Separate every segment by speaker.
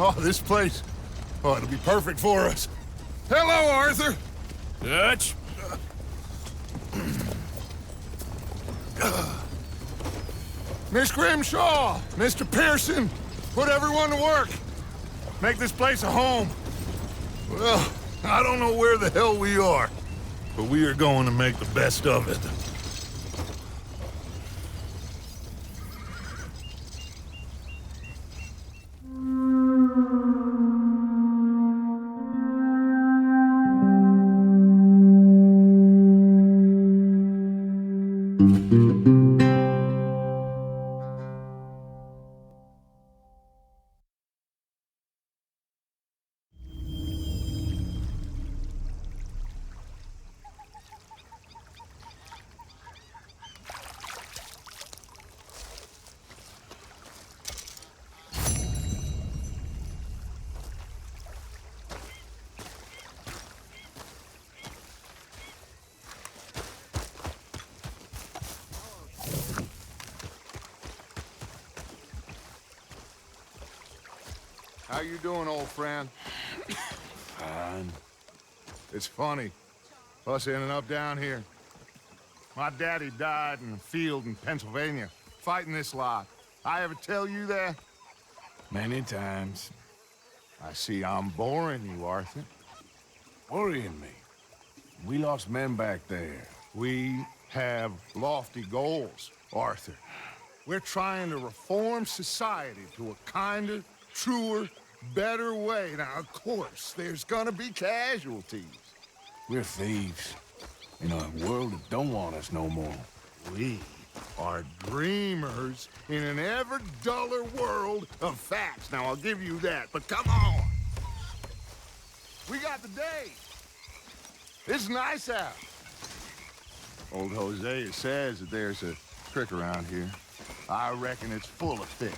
Speaker 1: Oh, this place. Oh, it'll be perfect for us. Hello, Arthur.
Speaker 2: Dutch?
Speaker 1: Miss Grimshaw, Mr. Pearson, put everyone to work. Make this place a home. Well, I don't know where the hell we are, but we are going to make the best of it. How you doing, old friend?
Speaker 2: Fine.
Speaker 1: It's funny, us ending up down here. My daddy died in a field in Pennsylvania, fighting this lot. I ever tell you that?
Speaker 2: Many times.
Speaker 1: I see I'm boring you, Arthur.
Speaker 2: Worrying me. We lost men back there.
Speaker 1: We have lofty goals, Arthur. We're trying to reform society to a kinder, truer, better way. Now, of course, there's gonna be casualties.
Speaker 2: We're thieves. In a world that don't want us no more.
Speaker 1: We are dreamers in an ever duller world of facts. Now, I'll give you that, but come on. We got the day. It's nice out. Old Hosea says that there's a creek around here. I reckon it's full of fish.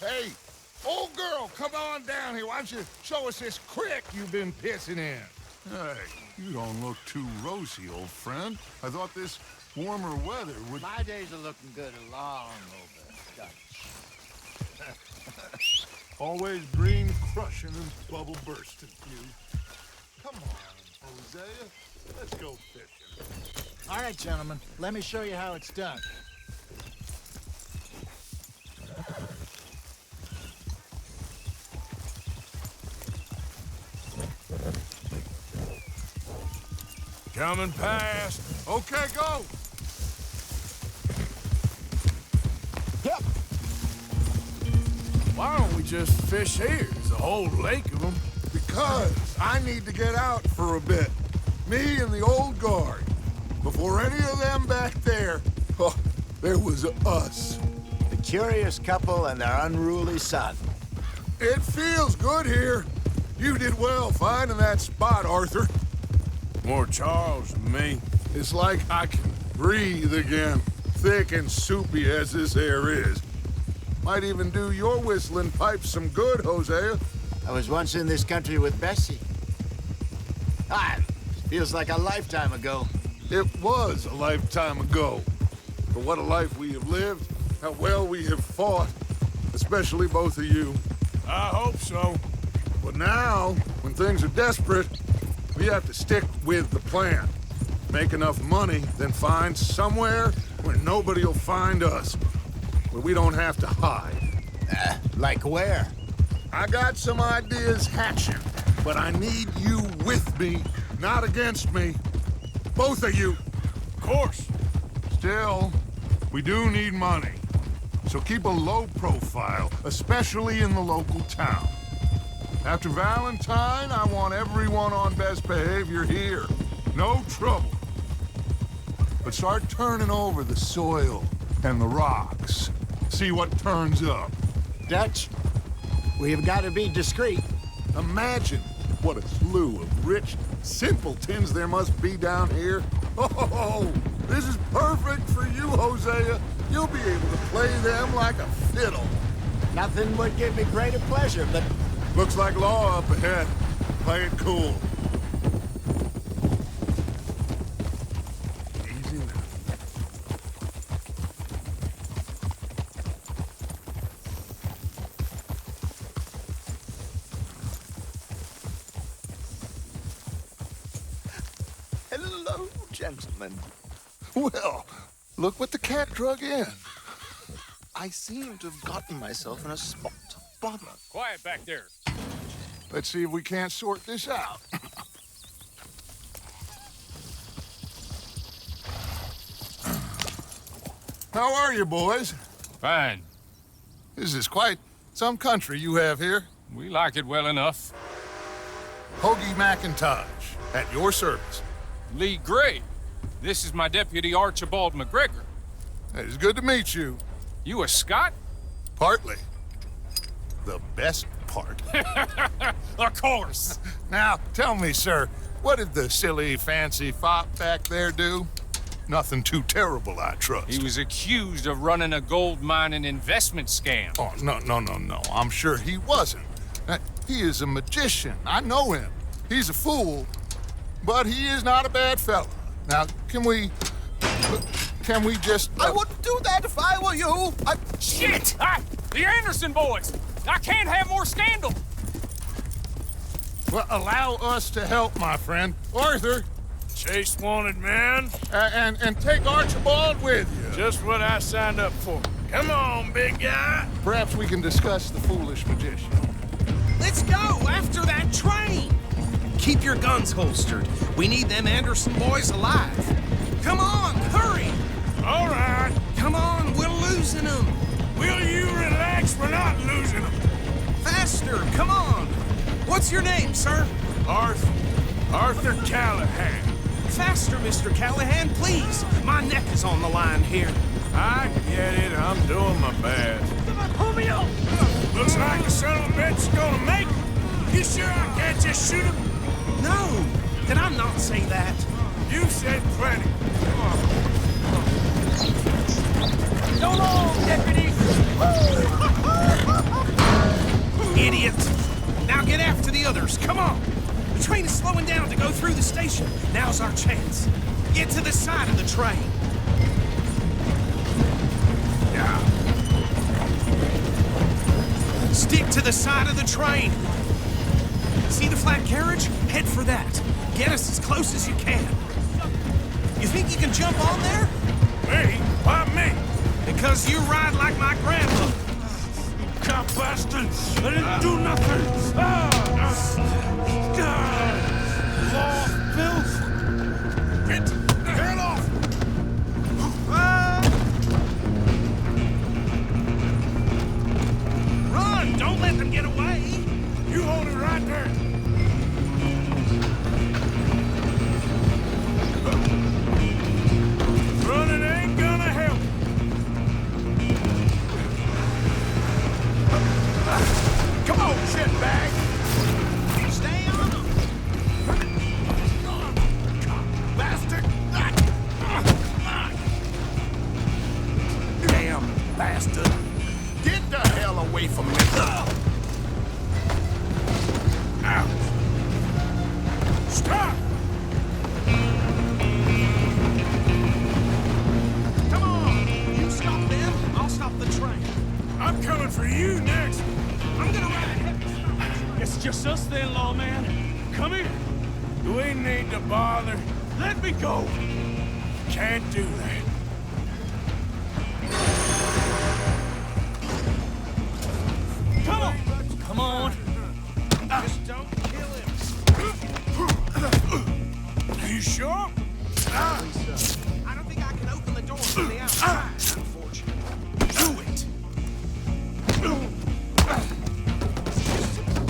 Speaker 1: Hey, old girl, come on down here. Why don't you show us this creek you've been pissing in? Hey, you don't look too rosy, old friend. I thought this warmer weather would...
Speaker 3: My days are looking good along over Dutch.
Speaker 1: Always green crushing and bubble bursting, you. Come on, Hosea. Let's go fishing.
Speaker 3: All right, gentlemen, let me show you how it's done.
Speaker 2: Coming past.
Speaker 1: Okay, go.
Speaker 3: Yep.
Speaker 2: Why don't we just fish here? There's a whole lake of them.
Speaker 1: Because I need to get out for a bit. Me and the old guard. Before any of them back there, oh, there was us.
Speaker 3: The curious couple and their unruly son.
Speaker 1: It feels good here. You did well finding that spot, Arthur.
Speaker 2: More Charles than me.
Speaker 1: It's like I can breathe again, thick and soupy as this air is. Might even do your whistling pipes some good, Hosea.
Speaker 3: I was once in this country with Bessie. Feels like a lifetime ago.
Speaker 1: It was a lifetime ago. But what a life we have lived, how well we have fought, especially both of you.
Speaker 2: I hope so.
Speaker 1: But now, when things are desperate, we have to stick with the plan. Make enough money, then find somewhere where nobody will find us. Where we don't have to hide.
Speaker 3: Like where?
Speaker 1: I got some ideas hatching, but I need you with me, not against me. Both of you.
Speaker 2: Of course.
Speaker 1: Still, we do need money. So keep a low profile, especially in the local town. After Valentine, I want everyone on best behavior here. No trouble. But start turning over the soil and the rocks. See what turns up.
Speaker 3: Dutch, we've got to be discreet.
Speaker 1: Imagine what a slew of rich simpletons there must be down here. Oh, this is perfect for you, Hosea. You'll be able to play them like a fiddle.
Speaker 3: Nothing would give me greater pleasure, but
Speaker 1: Looks like law up ahead. Play it cool. Easy now.
Speaker 4: Hello, gentlemen.
Speaker 1: Well, look what the cat drug in.
Speaker 4: I seem to have gotten myself in a spot of bother.
Speaker 5: Quiet back there.
Speaker 1: Let's see if we can't sort this out. How are you, boys?
Speaker 5: Fine.
Speaker 1: This is quite some country you have here.
Speaker 5: We like it well enough.
Speaker 1: Hoagie McIntosh, at your service.
Speaker 5: Lee Gray. This is my deputy Archibald McGregor.
Speaker 1: It's good to meet you.
Speaker 5: You a Scot?
Speaker 1: Partly. The best part.
Speaker 5: Of course.
Speaker 1: Now, tell me, sir, what did the silly, fancy fop back there do? Nothing too terrible, I trust.
Speaker 5: He was accused of running a gold mining investment scam.
Speaker 1: Oh, no. I'm sure he wasn't. He is a magician. I know him. He's a fool, but he is not a bad fella. Now, can we just...
Speaker 4: I wouldn't do that if I were you.
Speaker 5: Shit! The Anderson boys! I can't have more scandal!
Speaker 1: Well, allow us to help, my friend. Arthur,
Speaker 6: Chase wanted man.
Speaker 1: and take Archibald with you.
Speaker 6: Just what I signed up for. Come on, big guy.
Speaker 1: Perhaps we can discuss the foolish magician.
Speaker 7: Let's go after that train! Keep your guns holstered. We need them Anderson boys alive. Come on, hurry!
Speaker 6: All right.
Speaker 7: Come on, we're losing them.
Speaker 6: Will you relax? We're not losing them.
Speaker 7: Faster, come on. What's your name, sir?
Speaker 6: Arthur Callahan.
Speaker 7: Faster, Mr. Callahan, please. My neck is on the line here.
Speaker 6: I get it. I'm doing my best.
Speaker 7: Pull me up!
Speaker 6: Looks like the son of a bitch is gonna make it. You sure I can't just shoot him?
Speaker 7: No, did I not say that?
Speaker 6: You said plenty.
Speaker 7: So long, deputy! Idiot! Now get after the others, come on! The train is slowing down to go through the station. Now's our chance. Get to the side of the train.
Speaker 6: Yeah.
Speaker 7: Stick to the side of the train. See the flat carriage? Head for that. Get us as close as you can. You think you can jump on there?
Speaker 6: Me? Why me?
Speaker 7: Because you ride like my grandmother.
Speaker 6: Cop bastard! I didn't do nothing! Law, filth! Get off!
Speaker 7: Run! Don't let them get away!
Speaker 6: You hold it right there! Running ain't gonna help!
Speaker 4: Come on, shitbag.
Speaker 7: Stay on them!
Speaker 4: Bastard. Damn bastard. Get the hell away from me.
Speaker 6: Out! Stop!
Speaker 7: Come on! You stop them, I'll stop the train.
Speaker 6: I'm coming for you next!
Speaker 7: I'm gonna ride heavy.
Speaker 6: It's just us then, lawman. Come here. Do we need to bother? Let me go. Can't do that. Come on. Come on.
Speaker 7: Just don't kill him.
Speaker 6: You sure?
Speaker 7: I don't think I can open the door from the outside, unfortunately. Do it!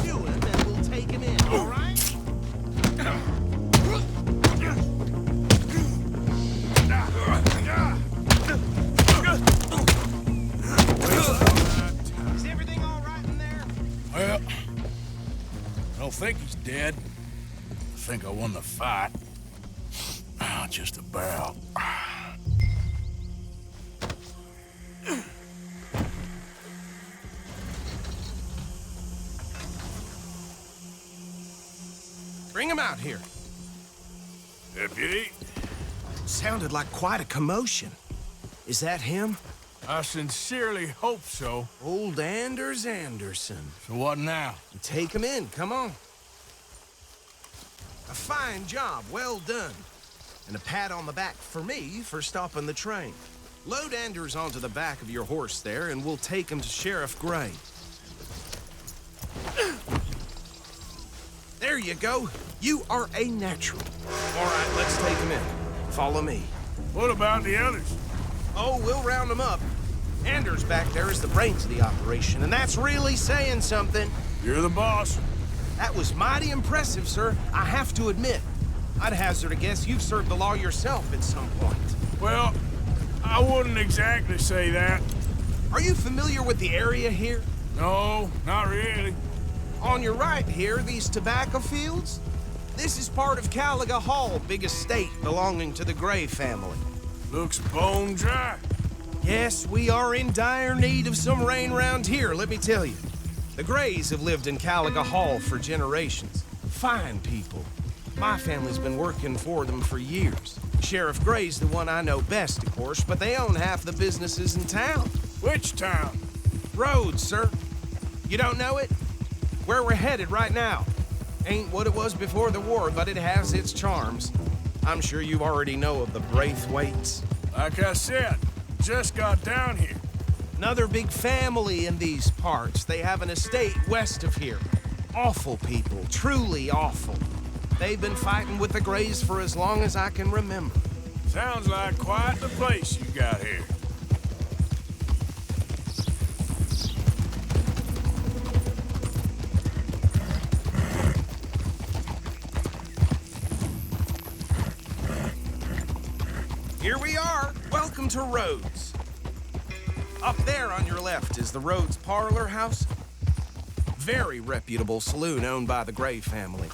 Speaker 7: Do him and we'll take him in, all right? Is everything all right in there?
Speaker 2: Well, I don't think he's dead. I think I won the fight. Just about.
Speaker 7: Bring him out here.
Speaker 2: Deputy,
Speaker 7: Sounded like quite a commotion. Is that him?
Speaker 2: I sincerely hope so.
Speaker 7: Old Anders Anderson.
Speaker 2: So what now?
Speaker 7: Take him in, come on. A fine job, well done. And a pat on the back for me for stopping the train. Load Anders onto the back of your horse there, and we'll take him to Sheriff Gray. There you go. You are a natural. All right, let's take him in. Follow me.
Speaker 2: What about the others?
Speaker 7: Oh, we'll round them up. Anders back there is the brains of the operation, and that's really saying something.
Speaker 2: You're the boss.
Speaker 7: That was mighty impressive, sir. I have to admit. I'd hazard a guess you've served the law yourself at some point.
Speaker 2: Well, I wouldn't exactly say that.
Speaker 7: Are you familiar with the area here?
Speaker 2: No, not really.
Speaker 7: On your right here, these tobacco fields? This is part of Caliga Hall, big estate belonging to the Gray family.
Speaker 2: Looks bone dry.
Speaker 7: Yes, we are in dire need of some rain round here, let me tell you. The Grays have lived in Caliga Hall for generations. Fine people. My family's been working for them for years. Sheriff Gray's the one I know best, of course, but they own half the businesses in town.
Speaker 2: Which town?
Speaker 7: Rhodes, sir. You don't know it? Where we're headed right now. Ain't what it was before the war, but it has its charms. I'm sure you already know of the Braithwaites.
Speaker 2: Like I said, just got down here.
Speaker 7: Another big family in these parts. They have an estate west of here. Awful people, truly awful. They've been fighting with the Grays for as long as I can remember.
Speaker 2: Sounds like quite the place you got here.
Speaker 7: Here we are. Welcome to Rhodes. Up there on your left is the Rhodes Parlor House. Very reputable saloon owned by the Gray family.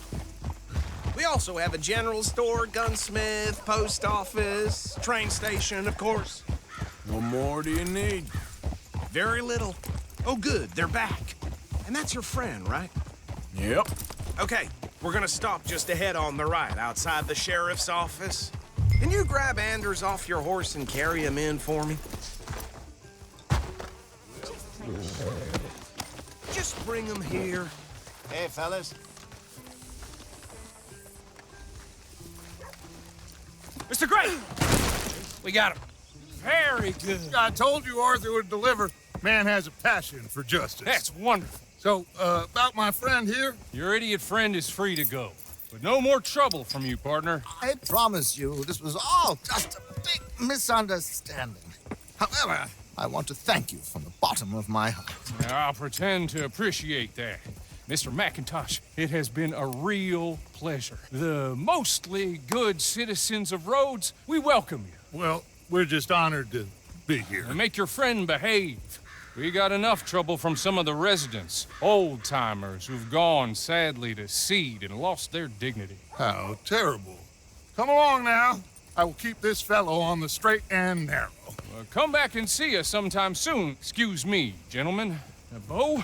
Speaker 7: We also have a general store, gunsmith, post office, train station, of course.
Speaker 2: What more do you need?
Speaker 7: Very little. Oh, good, they're back. And that's your friend, right?
Speaker 2: Yep.
Speaker 7: Okay, we're gonna stop just ahead on the right, outside the sheriff's office. Can you grab Anders off your horse and carry him in for me? Just bring him here.
Speaker 3: Hey, fellas.
Speaker 5: Mr. Gray! We got him. Very good.
Speaker 1: I told you Arthur would deliver. Man has a passion for justice.
Speaker 5: That's wonderful.
Speaker 1: So, about my friend here?
Speaker 5: Your idiot friend is free to go. But no more trouble from you, partner.
Speaker 4: I promise you, this was all just a big misunderstanding. However, I want to thank you from the bottom of my heart.
Speaker 5: Now, I'll pretend to appreciate that. Mr. McIntosh, it has been a real pleasure. The mostly good citizens of Rhodes, we welcome you.
Speaker 1: Well, we're just honored to be here.
Speaker 5: And make your friend behave. We got enough trouble from some of the residents, old-timers who've gone, sadly, to seed and lost their dignity.
Speaker 1: How terrible. Come along now. I will keep this fellow on the straight and narrow.
Speaker 5: Come back and see us sometime soon. Excuse me, gentlemen. Bo,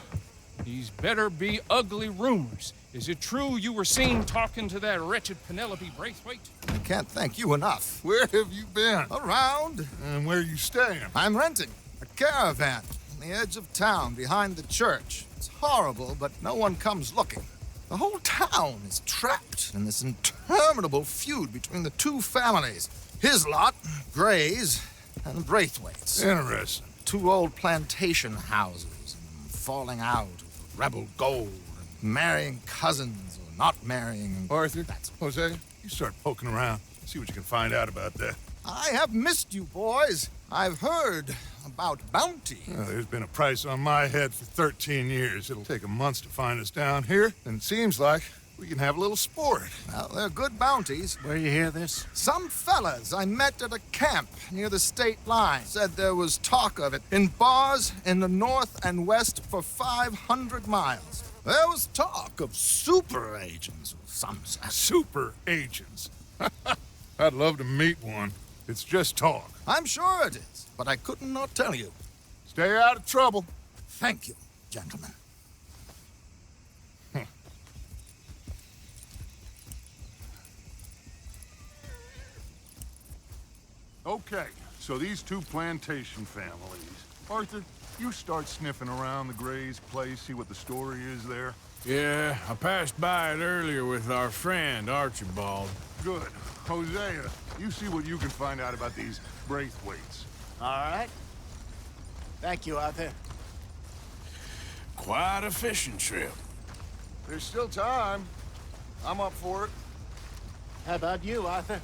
Speaker 5: these better be ugly rumors. Is it true you were seen talking to that wretched Penelope Braithwaite?
Speaker 4: I can't thank you enough.
Speaker 1: Where have you been?
Speaker 4: Around,
Speaker 1: And where you staying?
Speaker 4: I'm renting a caravan on the edge of town behind the church. It's horrible, but no one comes looking. The whole town is trapped in this interminable feud between the two families. His lot, Gray's, and the Braithwaites.
Speaker 1: Interesting.
Speaker 4: Two old plantation houses, and falling out of rebel gold, and marrying cousins or not marrying.
Speaker 1: Arthur, Jose, you start poking around. See what you can find out about that.
Speaker 4: I have missed you, boys. I've heard about bounty.
Speaker 1: There's been a price on my head for 13 years. It'll take 'em months to find us down here, and it seems like we can have a little sport.
Speaker 4: Well, they're good bounties.
Speaker 3: Where you hear this?
Speaker 4: Some fellas I met at a camp near the state line said there was talk of it in bars in the north and west for 500 miles. There was talk of super agents of some sort.
Speaker 1: Super agents. I'd love to meet one. It's just talk.
Speaker 4: I'm sure it is, but I couldn't not tell you.
Speaker 1: Stay out of trouble.
Speaker 4: Thank you, gentlemen.
Speaker 1: Okay, so these two plantation families. Arthur, you start sniffing around the Gray's place, see what the story is there.
Speaker 2: Yeah, I passed by it earlier with our friend, Archibald.
Speaker 1: Good. Hosea, you see what you can find out about these Braithwaites.
Speaker 3: All right. Thank you, Arthur.
Speaker 2: Quite a fishing trip.
Speaker 1: There's still time. I'm up for it.
Speaker 3: How about you, Arthur?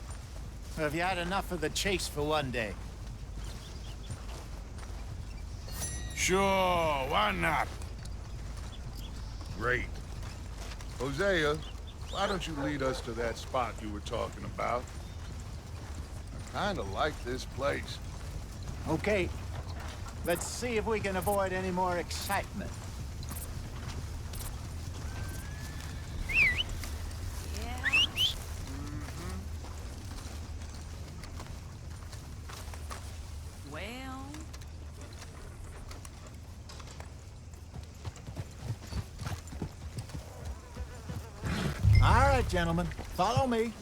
Speaker 3: Or have you had enough of the chase for one day?
Speaker 2: Sure, why not?
Speaker 1: Great. Hosea, why don't you lead us to that spot you were talking about? I kinda like this place.
Speaker 3: Okay. Let's see if we can avoid any more excitement.
Speaker 8: Well...
Speaker 3: All right, gentlemen. Follow me.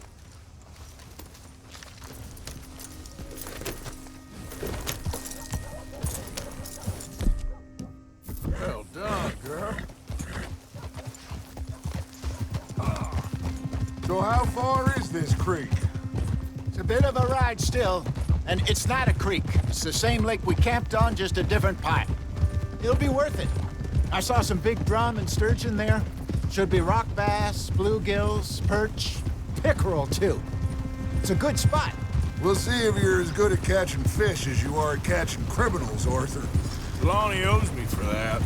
Speaker 1: Well done, girl. So how far is this creek?
Speaker 3: It's a bit of a ride still, and it's not a creek. It's the same lake we camped on, just a different pipe. It'll be worth it. I saw some big drum and sturgeon there. Should be rock bass, bluegills, perch, pickerel, too. It's a good spot.
Speaker 1: We'll see if you're as good at catching fish as you are at catching criminals, Arthur.
Speaker 2: Lonnie owes me for that.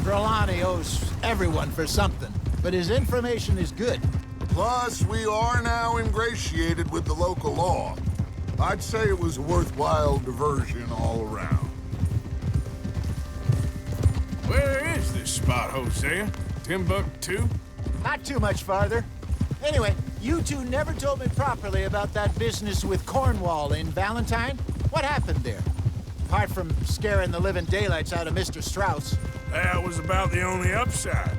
Speaker 3: Trelawney owes everyone for something, but his information is good.
Speaker 1: Plus, we are now ingratiated with the local law. I'd say it was a worthwhile diversion all around.
Speaker 2: Where is this spot, Hosea? Timbuktu?
Speaker 3: Not too much farther. Anyway, you two never told me properly about that business with Cornwall in Valentine. What happened there? Apart from scaring the living daylights out of Mr. Strauss.
Speaker 2: That was about the only upside.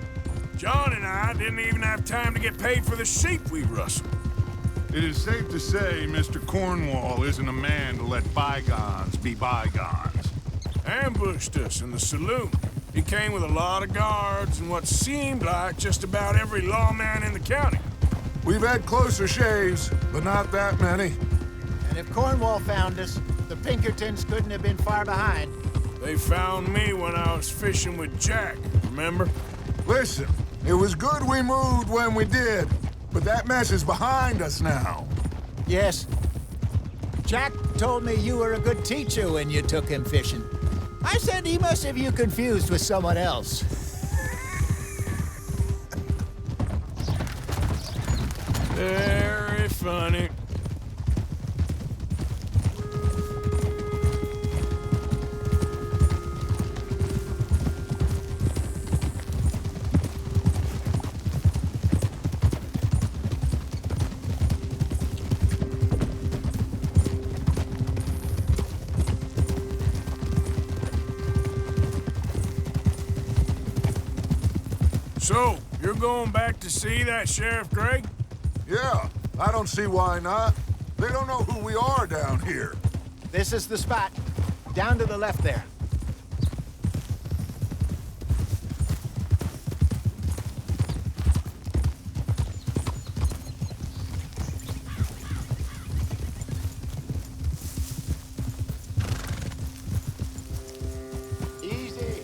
Speaker 2: John and I didn't even have time to get paid for the sheep we rustled.
Speaker 1: It is safe to say Mr. Cornwall isn't a man to let bygones be bygones.
Speaker 2: Ambushed us in the saloon. He came with a lot of guards and what seemed like just about every lawman in the county.
Speaker 1: We've had closer shaves, but not that many.
Speaker 3: And if Cornwall found us, the Pinkertons couldn't have been far behind.
Speaker 2: They found me when I was fishing with Jack, remember?
Speaker 1: Listen, it was good we moved when we did, but that mess is behind us now.
Speaker 3: Yes. Jack told me you were a good teacher when you took him fishing. I said he must have you confused with someone else.
Speaker 2: Very funny. So, you're going back to see that Sheriff Gray?
Speaker 1: Yeah, I don't see why not. They don't know who we are down here.
Speaker 3: This is the spot. Down to the left there. Easy.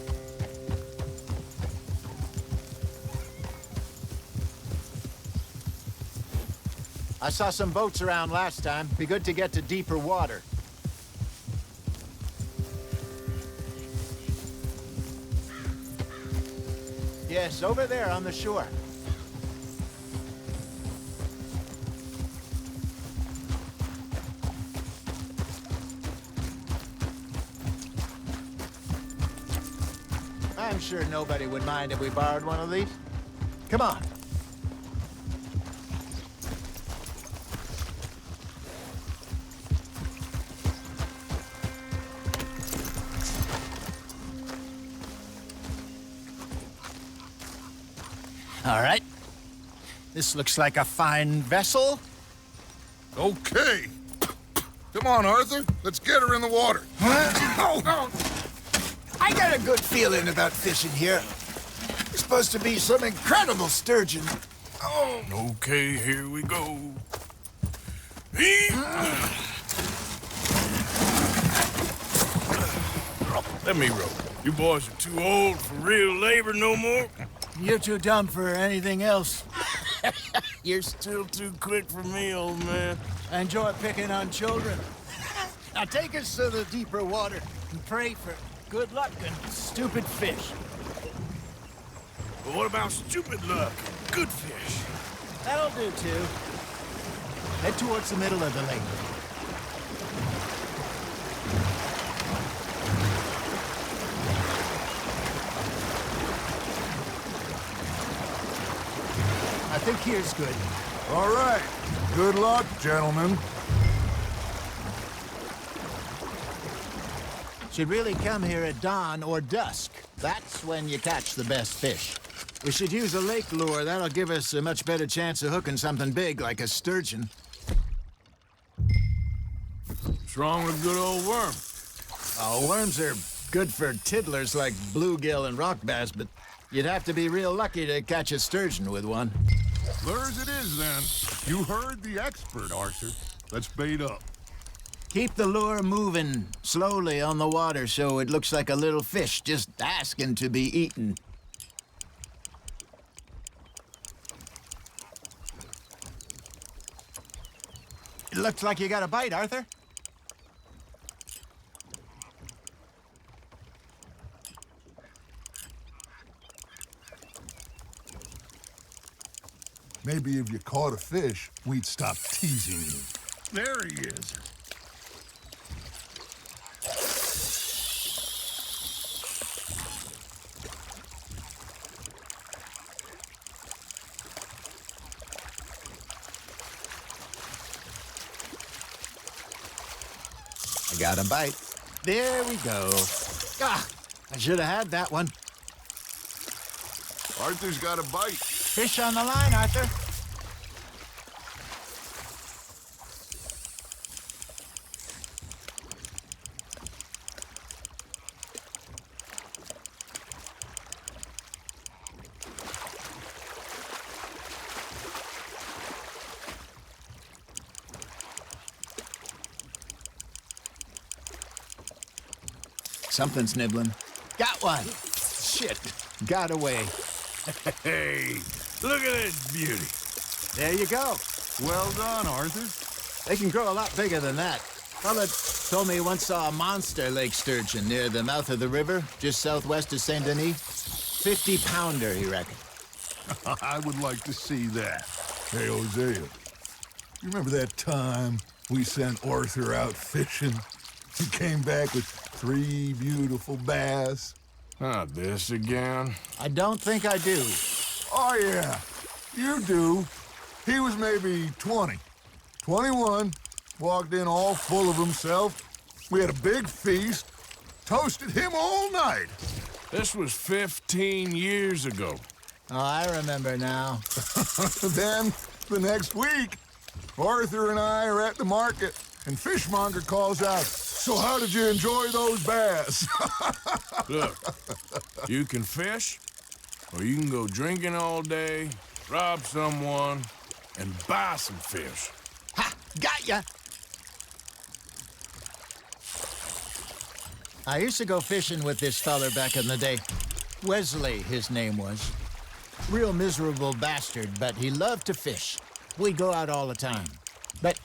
Speaker 3: I saw some boats around last time. Be good to get to deeper water. Yes, over there on the shore. I'm sure nobody would mind if we borrowed one of these. Come on. All right. This looks like a fine vessel.
Speaker 1: Okay. Come on, Arthur. Let's get her in the water.
Speaker 3: Oh. I got a good feeling about fishing here. It's supposed to be some incredible sturgeon. Oh.
Speaker 2: Okay, here we go. Let me row. You boys are too old for real labor no more.
Speaker 3: You're too dumb for anything else.
Speaker 2: You're still too quick for me, old man.
Speaker 3: I enjoy picking on children. Now take us to the deeper water and pray for good luck and stupid fish.
Speaker 2: But what about stupid luck? Good fish.
Speaker 3: That'll do, too. Head towards the middle of the lake. I think here's good.
Speaker 1: All right. Good luck, gentlemen.
Speaker 3: Should really come here at dawn or dusk. That's when you catch the best fish. We should use a lake lure. That'll give us a much better chance of hooking something big like a sturgeon.
Speaker 2: What's wrong with a good old worm?
Speaker 3: Oh, worms are good for tiddlers like bluegill and rock bass, but you'd have to be real lucky to catch a sturgeon with one.
Speaker 1: Lures it is, then. You heard the expert, Arthur. Let's bait up.
Speaker 3: Keep the lure moving slowly on the water so it looks like a little fish just asking to be eaten. It looks like you got a bite, Arthur.
Speaker 1: Maybe if you caught a fish, we'd stop teasing you. There he is.
Speaker 3: I got a bite. There we go. Ah, I should have had that one.
Speaker 1: Arthur's got a bite.
Speaker 3: Fish on the line, Arthur. Something's nibbling. Got one. Shit. Got away.
Speaker 2: Hey, look at this beauty.
Speaker 3: There you go.
Speaker 1: Well done, Arthur.
Speaker 3: They can grow a lot bigger than that. Fella told me he once saw a monster lake sturgeon near the mouth of the river, just southwest of Saint Denis. 50-pounder, he reckoned.
Speaker 1: I would like to see that. Hey, Hosea, you remember that time we sent Arthur out fishing? He came back with 3 beautiful bass.
Speaker 2: Not this again.
Speaker 3: I don't think I do.
Speaker 1: Oh, yeah, you do. He was maybe 20, 21, walked in all full of himself. We had a big feast, toasted him all night.
Speaker 2: This was 15 years ago.
Speaker 3: Oh, I remember now.
Speaker 1: Then, the next week, Arthur and I are at the market, and Fishmonger calls out, "So how did you enjoy those bass?"
Speaker 2: Look, you can fish, or you can go drinking all day, rob someone, and buy some fish.
Speaker 3: Ha! Got ya! I used to go fishing with this feller back in the day. Wesley, his name was. Real miserable bastard, but he loved to fish. We'd go out all the time. But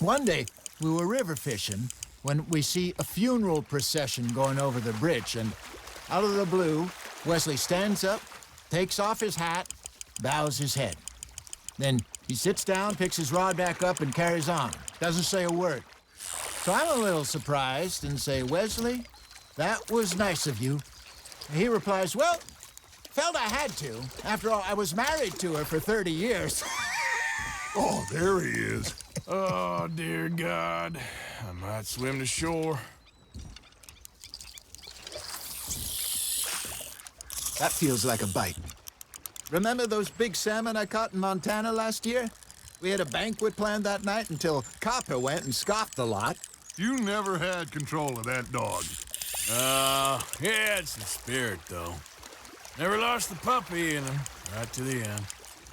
Speaker 3: one day, we were river fishing when we see a funeral procession going over the bridge, and out of the blue, Wesley stands up, takes off his hat, bows his head. Then he sits down, picks his rod back up, and carries on. Doesn't say a word. So I'm a little surprised and say, "Wesley, that was nice of you." And he replies, "Well, felt I had to. After all, I was married to her for 30 years.
Speaker 1: Oh, there he is.
Speaker 2: Oh, dear God. I might swim to shore.
Speaker 3: That feels like a bite. Remember those big salmon I caught in Montana last year? We had a banquet planned that night until Copper went and scoffed the lot.
Speaker 1: You never had control of that dog.
Speaker 2: He had some spirit, though. Never lost the puppy in him, right to the end.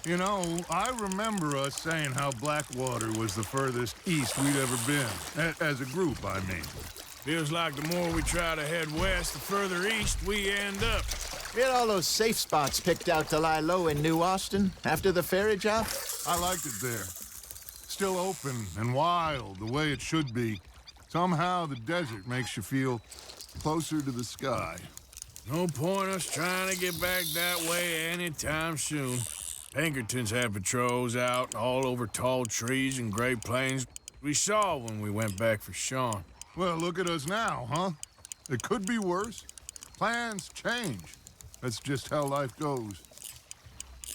Speaker 1: You know, I remember us saying how Blackwater was the furthest east we'd ever been. As a group, I mean.
Speaker 2: Feels like the more we try to head west, the further east we end up.
Speaker 3: We had all those safe spots picked out to lie low in New Austin after the ferry job.
Speaker 1: I liked it there. Still open and wild, the way it should be. Somehow the desert makes you feel closer to the sky.
Speaker 2: No point us trying to get back that way anytime soon. Pinkertons had patrols out all over tall trees and Great Plains. We saw when we went back for Sean.
Speaker 1: Well, look at us now, huh? It could be worse. Plans change. That's just how life goes.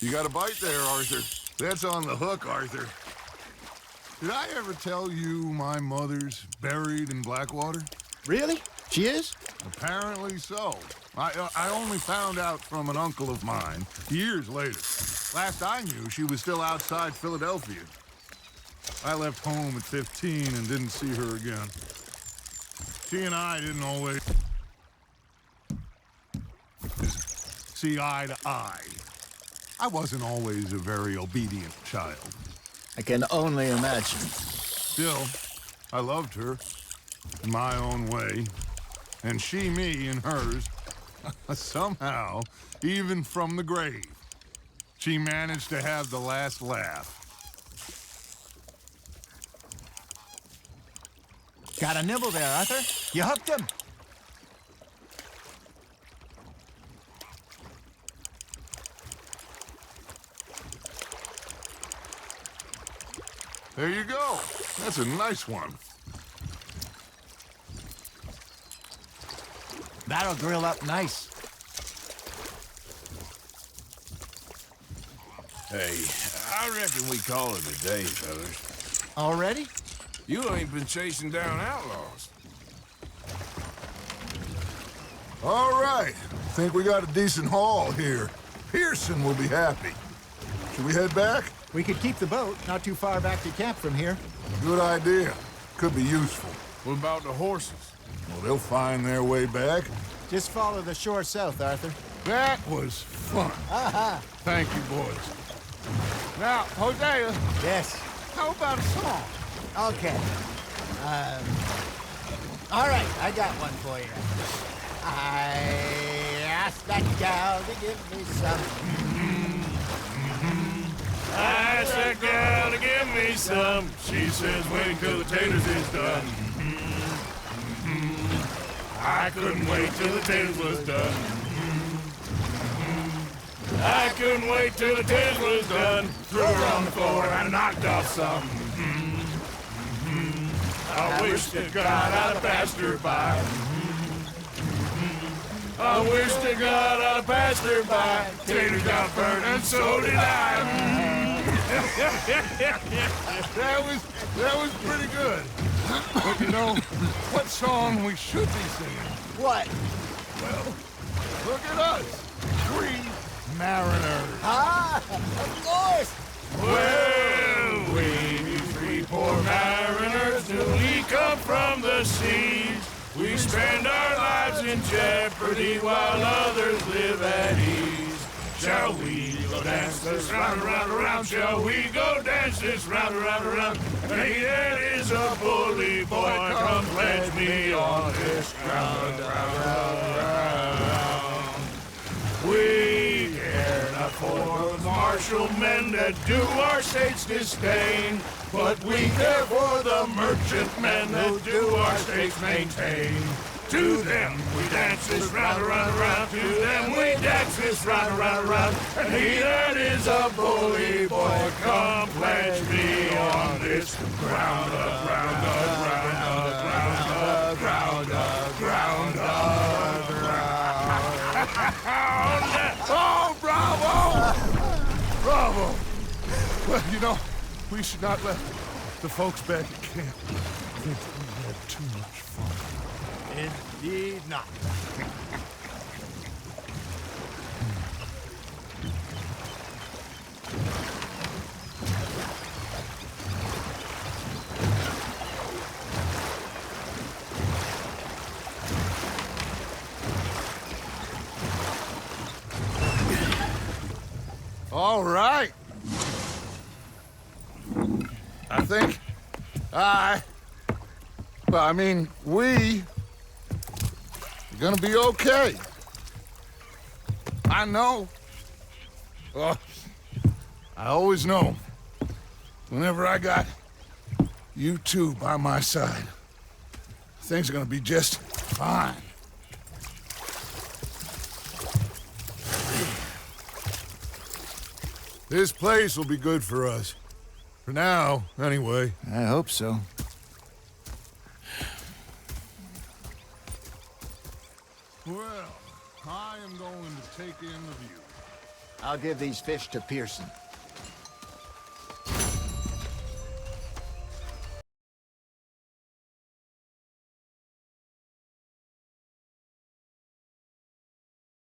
Speaker 1: You got a bite there, Arthur. That's on the hook, Arthur. Did I ever tell you my mother's buried in Blackwater?
Speaker 3: Really? She is?
Speaker 1: Apparently so. I only found out from an uncle of mine years later. Last I knew, she was still outside Philadelphia. I left home at 15 and didn't see her again. She and I didn't always see eye to eye. I wasn't always a very obedient child.
Speaker 3: I can only imagine.
Speaker 1: Still, I loved her in my own way, and she me in hers. Somehow, even from the grave, she managed to have the last laugh.
Speaker 3: Got a nibble there, Arthur. You hooked him.
Speaker 1: There you go. That's a nice one.
Speaker 3: That'll grill up nice.
Speaker 2: Hey, I reckon we call it a day, fellas.
Speaker 3: Already?
Speaker 2: You ain't been chasing down outlaws.
Speaker 1: All right. Think we got a decent haul here. Pearson will be happy. Should we head back?
Speaker 3: We could keep the boat not too far back to camp from here.
Speaker 1: Good idea. Could be useful.
Speaker 2: What about the horses?
Speaker 1: Well, they'll find their way back.
Speaker 3: Just follow the shore south, Arthur.
Speaker 1: That was fun.
Speaker 3: Aha!
Speaker 1: Thank you, boys. Now, Hosea,
Speaker 3: Yes.
Speaker 1: how about a song?
Speaker 3: Okay. All right, I got one for you. I asked that gal to give me some.
Speaker 2: I asked that gal to give me some. She says wait till the taters is done. I couldn't wait till the taters was done. I couldn't wait till the taters was done. Threw her on the floor and knocked off some. I wish to God I'd have passed her by. I wish to God I'd have passed her by. Taters got burned and so did I.
Speaker 1: That was pretty good. But you know, what song we should be singing?
Speaker 3: What?
Speaker 1: Well, look at us. 3 mariners.
Speaker 3: Ah, of course.
Speaker 2: Well, we 3 poor mariners newly come from the seas. We spend our lives in jeopardy while others live at ease. Shall we go dance this round, around, around? Shall we go dance this round, around, around? Hey, that is a bully boy. Come pledge me on this ground, ground. We care not for the martial men that do our state's disdain, but we care for the merchant men that do our state's maintain. To them we dance this round, around, around. To them we dance this round, around, around. And he that is a bully boy, come pledge me on this ground up, ground up, ground up, ground up, ground up, ground up.
Speaker 1: Oh, bravo! Bravo! Well, you know, we should not let the folks back at camp think we had too much fun.
Speaker 3: Indeed not.
Speaker 1: All right. I think we are gonna be okay. I know. Well, I always know. Whenever I got you two by my side, things are gonna be just fine. This place will be good for us. For now, anyway.
Speaker 3: I hope so.
Speaker 1: Well, I am going to take in the view.
Speaker 3: I'll give these fish to Pearson.